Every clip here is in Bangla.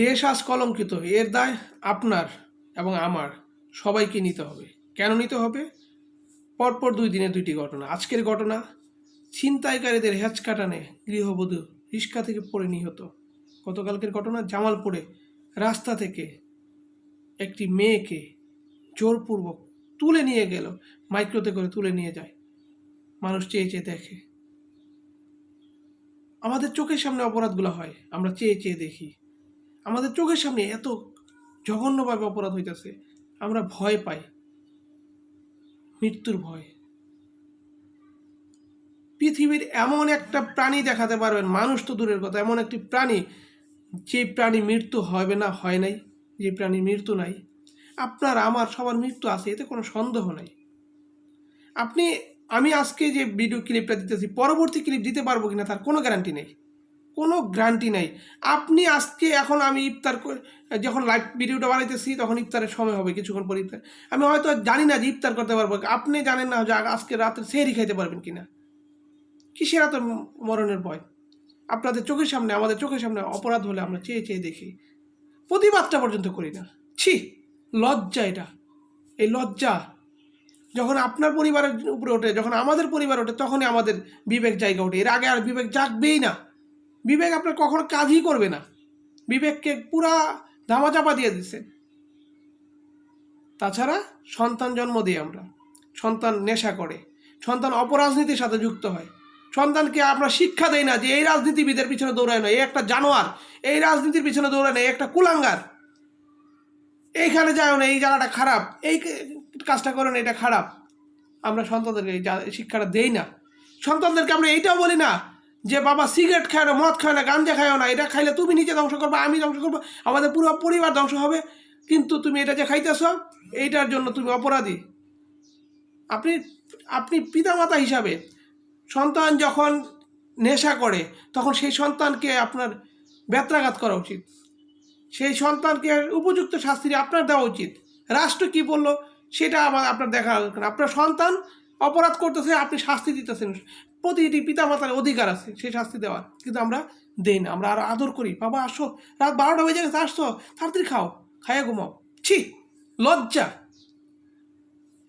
দেশ আজ কলঙ্কিত, এর দায় আপনার এবং আমার, সবাইকে নিতে হবে। কেন নিতে হবে? পরপর 2 দিনে 2টি ঘটনা। আজকের ঘটনা, ছিনতাইকারীদের হ্যাচকাটানে গৃহবধূ রিস্কা থেকে পড়ে নিহত। গতকালকের ঘটনা, জামালপুরে রাস্তা থেকে একটি মেয়েকে জোরপূর্বক তুলে নিয়ে গেল, মাইক্রোতে করে তুলে নিয়ে যায়, মানুষ চেয়ে চেয়ে দেখে। আমাদের চোখের সামনে অপরাধগুলো হয়, আমরা চেয়ে চেয়ে দেখি। আমাদের চোখের সামনে এত জঘন্যভাবে অপরাধ হইতেছে, আমরা ভয় পাই, মৃত্যুর ভয়। পৃথিবীর এমন একটা প্রাণী দেখাতে পারবেন, মানুষ তো দূরের কথা, এমন একটি প্রাণী যে প্রাণী মৃত্যু হবে না, হয় নাই, যে প্রাণী মৃত্যু নাই। আপনার আমার সবার মৃত্যু আছে, এতে কোনো সন্দেহ নাই। আমি আজকে যে ভিডিও ক্লিপটা দিতেছি, পরবর্তী ক্লিপ দিতে পারবো কিনা তার কোনো গ্যারান্টি নেই, কোনো গ্যারান্টি নাই। আপনি আজকে, এখন আমি ইফতার যখন লাইভ ভিডিওটা বানাইতেছি, তখন ইফতারের সময় হবে, কিছুক্ষণ পর ইফতার। আমি হয়তো জানি না যে ইফতার করতে পারবো, আপনি জানেন না যে আজকে রাতে সেহরি খাইতে পারবেন কিনা। কিসের এত মরণের ভয়? আপনাদের চোখের সামনে, আমাদের চোখের সামনে অপরাধ হলে আমরা চেয়ে চেয়ে দেখি, প্রতিবাদটা পর্যন্ত করি না। ছি, লজ্জা এটা। এই লজ্জা যখন আপনার পরিবারের উপরে ওঠে, যখন আমাদের পরিবার ওঠে, তখনই আমাদের বিবেক জায়গা ওঠে। এর আগে আর বিবেক জাগবেই না। বিবেক আপনার কখনো কাজই করবে না। বিবেককে পুরা ধামাচাপা দিয়ে দিচ্ছেন। তাছাড়া সন্তান জন্ম দিই আমরা, সন্তান নেশা করে, সন্তান অপরাজনীতির সাথে যুক্ত হয়, সন্তানকে আমরা শিক্ষা দেই না যে এই রাজনীতিবিদের পিছনে দৌড়ায় না, এই একটা জানোয়ার, এই রাজনীতির পিছনে দৌড়ায় না, এই একটা কুলাঙ্গার, এইখানে যায় না, এই জায়গাটা খারাপ, এই কাজটা করে না, এটা খারাপ। আমরা সন্তানদেরকে এই শিক্ষাটা দেই না। সন্তানদেরকে আমরা এইটাও বলি না যে বাবা সিগারেট খায় না, মদ খায় না, গাঞ্জা খায়ও না, এটা খাইলে তুমি নিজে ধ্বংস করবে, আমি ধ্বংস করবো, আমাদের পুরো পরিবার ধ্বংস হবে, কিন্তু তুমি এটা যে খাইতেছ, এইটার জন্য তুমি অপরাধী। আপনি আপনি পিতামাতা হিসাবে সন্তান যখন নেশা করে, তখন সেই সন্তানকে আপনার ব্যত্রাঘাত করা উচিত, সেই সন্তানকে উপযুক্ত শাস্তি আপনার দেওয়া উচিত। রাষ্ট্র কি বললো সেটা আপনার দেখা দরকার। আপনার সন্তান অপরাধ করতেছে, আপনি শাস্তি দিতেছেন, প্রতিটি পিতামাতার অধিকার আছে সেই শাস্তি দেওয়ার, কিন্তু আমরা দেই না। আমরা আরো আদর করি, বাবা আসো, রাত 12টা বেজে গেছে, আসছো, তাড়াতাড়ি খাও, খাইয়া ঘুমাও। ছি, লজ্জা।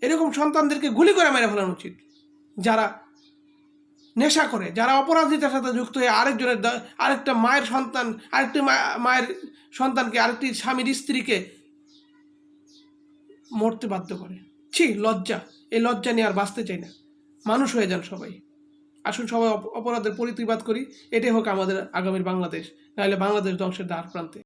এরকম সন্তানদেরকে গুলি করে মেরে ফেলানো উচিত, যারা নেশা করে, যারা অপরাধীদের সাথে যুক্ত হয়ে আরেকটা মায়ের সন্তান, আরেকটি মায়ের সন্তানকে, আরেকটি স্বামীর স্ত্রীকে মরতে বাধ্য করে। ছি, লজ্জা। এই লজ্জা নিয়ে আর বাঁচতে চাই না। মানুষ হয়ে যান সবাই। আসুন সবাই অপরাধের প্রতিবাদ করি। এটাই হোক আমাদের আগামীর বাংলাদেশ, নাহলে বাংলাদেশ ধ্বংসের দ্বার প্রান্তে।